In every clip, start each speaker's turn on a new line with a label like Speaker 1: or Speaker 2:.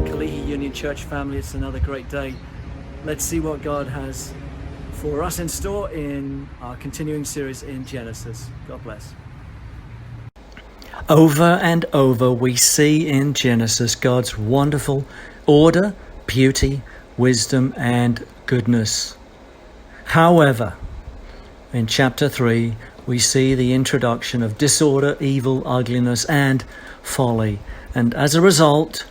Speaker 1: Kalihi Union Church family. It's another great day. Let's see what God has for us in store in our continuing series in Genesis. God bless. Over and over we see in Genesis God's wonderful order, beauty, wisdom, and goodness. However, in chapter 3, we see the introduction of disorder, evil, ugliness, and folly. And as a result,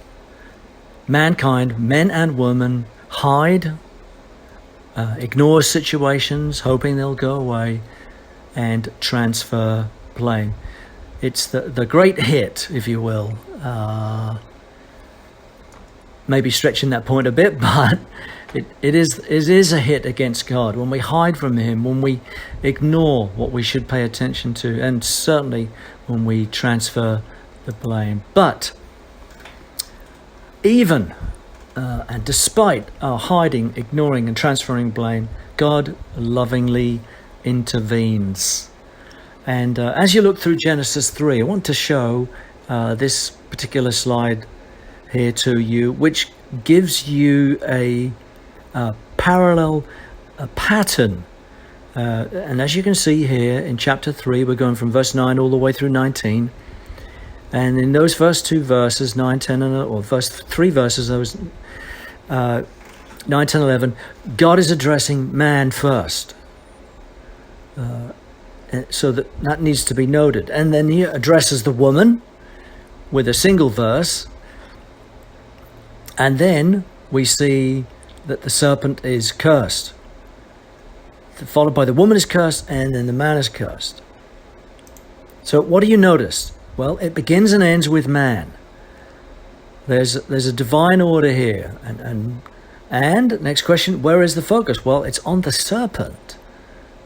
Speaker 1: mankind, men and women, hide, ignore situations, hoping they'll go away, and transfer blame. It's the great hit, if you will. Maybe stretching that point a bit, but it is a hit against God when we hide from Him, when we ignore what we should pay attention to, and certainly when we transfer the blame. But even and despite our hiding, ignoring, and transferring blame, God lovingly intervenes. And as you look through Genesis 3, I want to show this particular slide here to you, which gives you a parallel pattern. And as you can see here in chapter 3, we're going from verse 9 all the way through 19. And in those first two verses, 9, 10, or first three verses, those 9, 10, 11, God is addressing man first. So that needs to be noted. And then he addresses the woman with a single verse. And then we see that the serpent is cursed, followed by the woman is cursed, and then the man is cursed. So what do you notice? Well, it begins and ends with man. There's a divine order here. And next question, where is the focus? Well, it's on the serpent.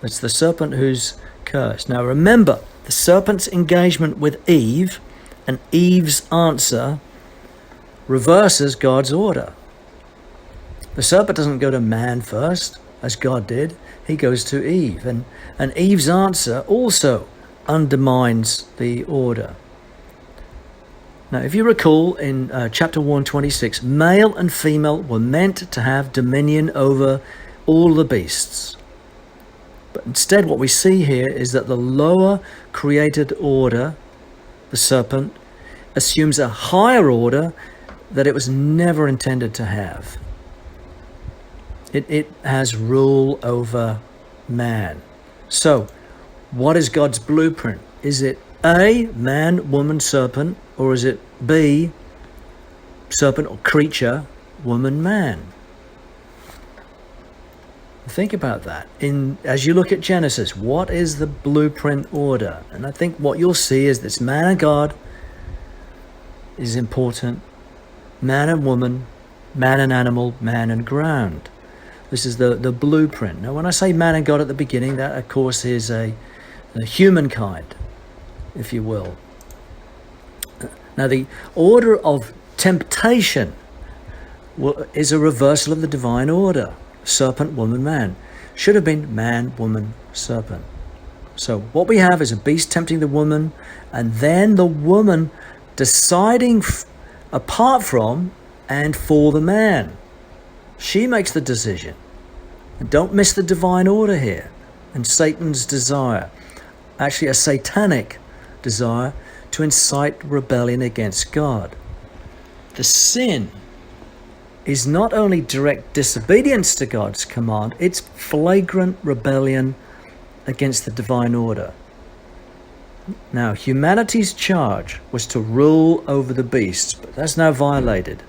Speaker 1: It's the serpent who's cursed. Now remember, the serpent's engagement with Eve and Eve's answer reverses God's order. The serpent doesn't go to man first, as God did. He goes to Eve. And Eve's answer also undermines the order. Now, if you recall in chapter 1:26, male and female were meant to have dominion over all the beasts. But instead, what we see here is that the lower created order, the serpent, assumes a higher order that it was never intended to have. It has rule over man. So, what is God's blueprint? Is it A, man, woman, serpent, or is it B, serpent or creature, woman, man? Think about that. As you look at Genesis, what is the blueprint order? And I think what you'll see is this: man and God is important, man and woman, man and animal, man and ground. This is the blueprint. Now, when I say man and God at the beginning, that of course is a humankind, if you will. Now, the order of temptation is a reversal of the divine order. Serpent, woman, man. Should have been man, woman, serpent. So what we have is a beast tempting the woman, and then the woman deciding apart from and for the man. She makes the decision. And don't miss the divine order here. And Satan's desire, actually a satanic desire, to incite rebellion against God. The sin is not only direct disobedience to God's command, it's flagrant rebellion against the divine order. Now, humanity's charge was to rule over the beasts, but that's now violated.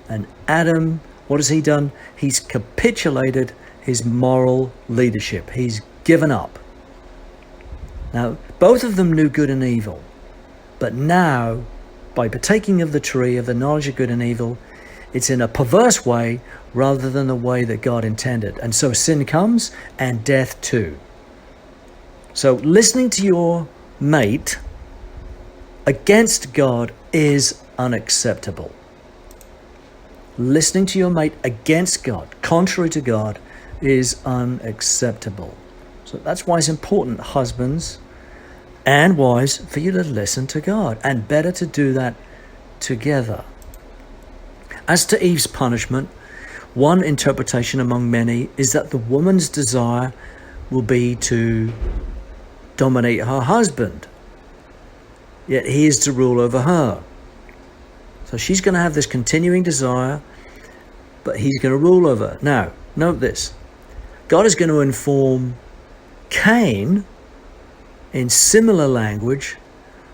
Speaker 1: And Adam, what has he done? He's capitulated his moral leadership. He's given up. Now, both of them knew good and evil, but now, by partaking of the tree of the knowledge of good and evil, it's in a perverse way rather than the way that God intended. And so sin comes, and death too. So listening to your mate against God is unacceptable. Listening to your mate against God, contrary to God, is unacceptable. So that's why it's important, husbands and wives, for you to listen to God, and better to do that together. As to Eve's punishment, one interpretation among many is that the woman's desire will be to dominate her husband, yet he is to rule over her. So she's going to have this continuing desire, but he's going to rule over her. Now, note this. God is going to inform Cain in similar language.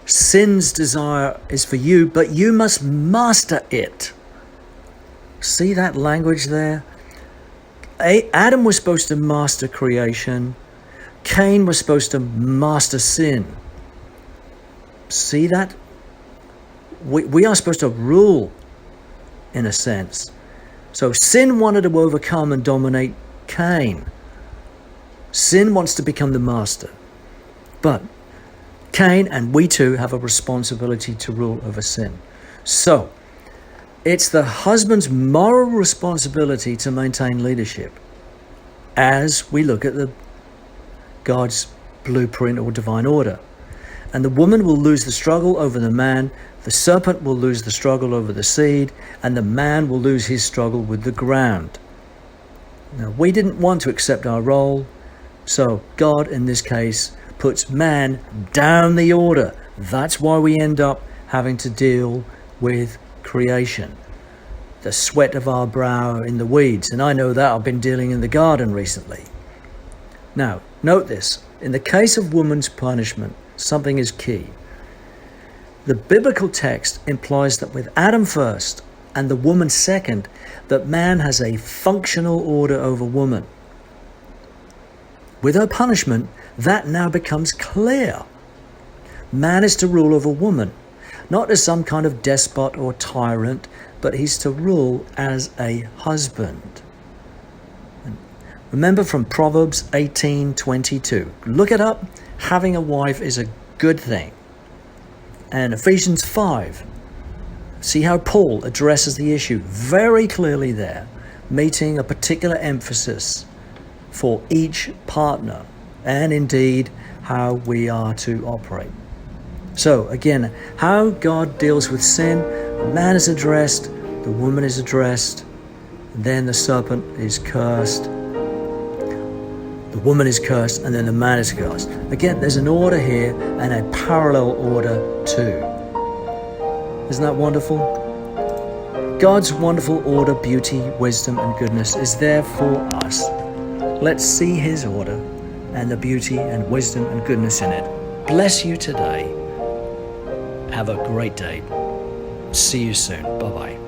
Speaker 1: Sin's desire is for you, but you must master it. See that language there? Adam was supposed to master creation. Cain was supposed to master sin. See that? We are supposed to rule, in a sense. So sin wanted to overcome and dominate Cain. Sin wants to become the master. But Cain and we too have a responsibility to rule over sin. So it's the husband's moral responsibility to maintain leadership as we look at God's blueprint or divine order. And the woman will lose the struggle over the man, the serpent will lose the struggle over the seed, and the man will lose his struggle with the ground. Now, we didn't want to accept our role, so God, in this case, puts man down the order. That's why we end up having to deal with creation. The sweat of our brow in the weeds. And I know that. I've been dealing in the garden recently. Now, note this. In the case of woman's punishment, something is key. The biblical text implies that with Adam first and the woman second, that man has a functional order over woman. With her punishment, that now becomes clear. Man is to rule over woman, not as some kind of despot or tyrant, but he's to rule as a husband. Remember from Proverbs 18:22. Look it up. Having a wife is a good thing. And Ephesians 5. See how Paul addresses the issue very clearly there, meeting a particular emphasis for each partner, and indeed how we are to operate. So again, how God deals with sin: the man is addressed, the woman is addressed, then the serpent is cursed, the woman is cursed, and then the man is cursed. Again, there's an order here and a parallel order too. Isn't that wonderful? God's wonderful order, beauty, wisdom, and goodness is there for us. Let's see his order and the beauty and wisdom and goodness in it. Bless you today. Have a great day. See you soon. Bye-bye.